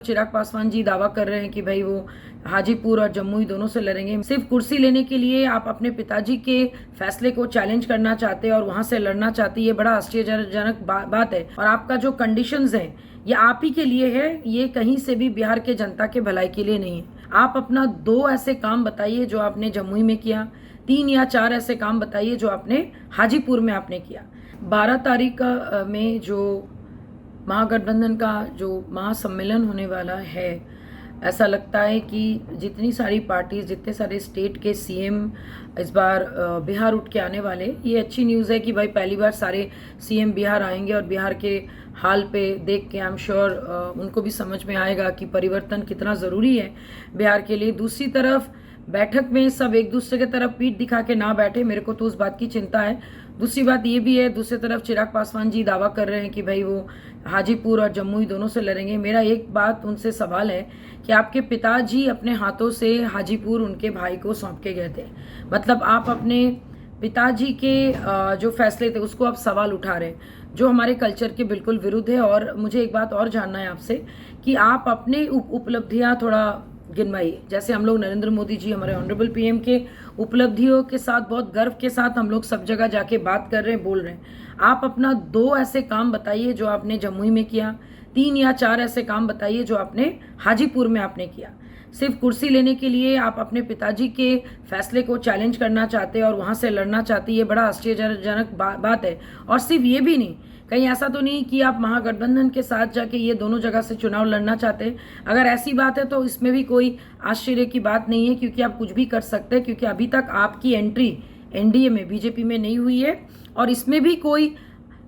चिराग पासवान जी दावा कर रहे हैं कि भाई वो हाजीपुर और जम्मू दोनों से लड़ेंगे। सिर्फ कुर्सी लेने के लिए आप अपने पिताजी के फैसले को चैलेंज करना चाहते हैं और वहां से लड़ना चाहते हैं, ये बड़ा आश्चर्यजनक बात है। और आपका जो कंडीशंस है ये आप ही के लिए है, ये कहीं से भी बिहार के जनता के भलाई के लिए नहीं है। आप अपना 2 ऐसे काम बताइए जो आपने जम्मू में किया, 3 या 4 ऐसे काम बताइए जो आपने हाजीपुर में आपने किया। 12 तारीख में जो महागठबंधन का जो महासम्मेलन होने वाला है, ऐसा लगता है कि जितनी सारी पार्टीज, जितने सारे स्टेट के सीएम इस बार बिहार उठ के आने वाले, ये अच्छी न्यूज़ है कि भाई पहली बार सारे सीएम बिहार आएंगे और बिहार के हाल पे देख के आई एम श्योर उनको भी समझ में आएगा कि परिवर्तन कितना ज़रूरी है बिहार के लिए। दूसरी तरफ बैठक में सब एक दूसरे की तरफ पीठ दिखा के ना बैठे, मेरे को तो उस बात की चिंता है। दूसरी बात ये भी है, दूसरी तरफ चिराग पासवान जी दावा कर रहे हैं कि भाई वो हाजीपुर और जम्मू दोनों से लड़ेंगे। मेरा एक बात उनसे सवाल है कि आपके पिताजी अपने हाथों से हाजीपुर उनके भाई को सौंप के गए थे, मतलब आप अपने पिताजी के जो फैसले थे उसको आप सवाल उठा रहे हैं, जो हमारे कल्चर के बिल्कुल विरुद्ध है। और मुझे एक बात और जानना है आपसे कि आप अपने उपलब्धियां थोड़ा गिनवाइए। जैसे हम लोग नरेंद्र मोदी जी, हमारे ऑनरेबल पीएम के उपलब्धियों के साथ बहुत गर्व के साथ हम लोग सब जगह जाके बात कर रहे हैं, बोल रहे हैं। आप अपना 2 ऐसे काम बताइए जो आपने जम्मू में किया, 3 या 4 ऐसे काम बताइए जो आपने हाजीपुर में आपने किया। सिर्फ कुर्सी लेने के लिए आप अपने पिताजी के फैसले को चैलेंज करना चाहते हैं और वहां से लड़ना चाहते हैं, ये बड़ा आश्चर्यजनक बात है। और सिर्फ ये भी नहीं, कहीं ऐसा तो नहीं कि आप महागठबंधन के साथ जाके ये दोनों जगह से चुनाव लड़ना चाहते हैं। अगर ऐसी बात है तो इसमें भी कोई आश्चर्य की बात नहीं है, क्योंकि आप कुछ भी कर सकते हैं, क्योंकि अभी तक आपकी एंट्री एनडीए में, बीजेपी में नहीं हुई है। और इसमें भी कोई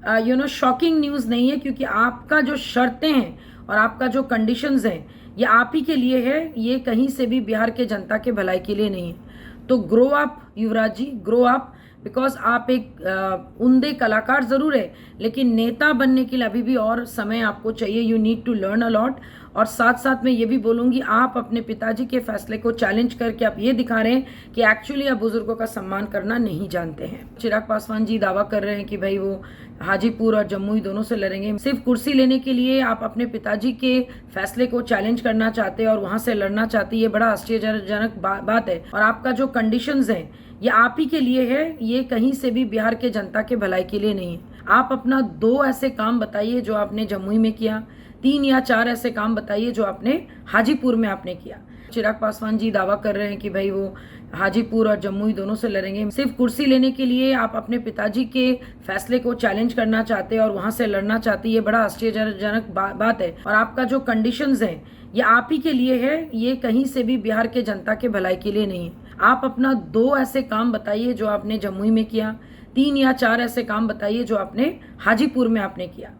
शॉकिंग न्यूज़ नहीं है, क्योंकि आपका जो शर्तें हैं और आपका जो कंडीशंस हैं ये आप ही के लिए है, ये कहीं से भी बिहार के जनता के भलाई के लिए नहीं है। तो grow up Yuvraj ji, grow up, because आप एक उम्दे कलाकार ज़रूर है, लेकिन नेता बनने के लिए अभी भी और समय आपको चाहिए। You need to learn a lot. और साथ साथ मैं ये भी बोलूँगी, आप अपने पिताजी के फैसले को चैलेंज करके आप ये दिखा रहे हैं कि एक्चुअली आप बुजुर्गों का सम्मान करना नहीं जानते हैं। चिराग पासवान जी दावा कर रहे हैं कि भाई वो हाजीपुर और जम्मू दोनों से लड़ेंगे। सिर्फ कुर्सी लेने के लिए आप अपने पिताजी के फैसले को चैलेंज करना चाहते हैं और वहां से लड़ना चाहते हैं, ये बड़ा आश्चर्यजनक बात है। और आपका जो कंडीशंस है ये आप ही के लिए है, ये कहीं से भी बिहार के जनता के भलाई के लिए नहीं है। आप अपना 2 ऐसे काम बताइए जो आपने जम्मू में किया, 3 या 4 ऐसे काम बताइए जो आपने हाजीपुर में आपने किया। चिराग पासवान जी दावा कर रहे हैं कि भाई वो हाजीपुर और जम्मू दोनों से लड़ेंगे। सिर्फ कुर्सी लेने के लिए आप अपने पिताजी के फैसले को चैलेंज करना चाहते हैं और वहां से लड़ना चाहते हैं, ये बड़ा आश्चर्यजनक बात है। और आपका जो कंडीशंस है ये आप ही के लिए है, ये कहीं से भी बिहार के जनता के भलाई के लिए नहीं है। आप अपना 2 ऐसे काम बताइए जो आपने जम्मू में किया, 3 या 4 ऐसे काम बताइए जो आपने हाजीपुर में आपने किया।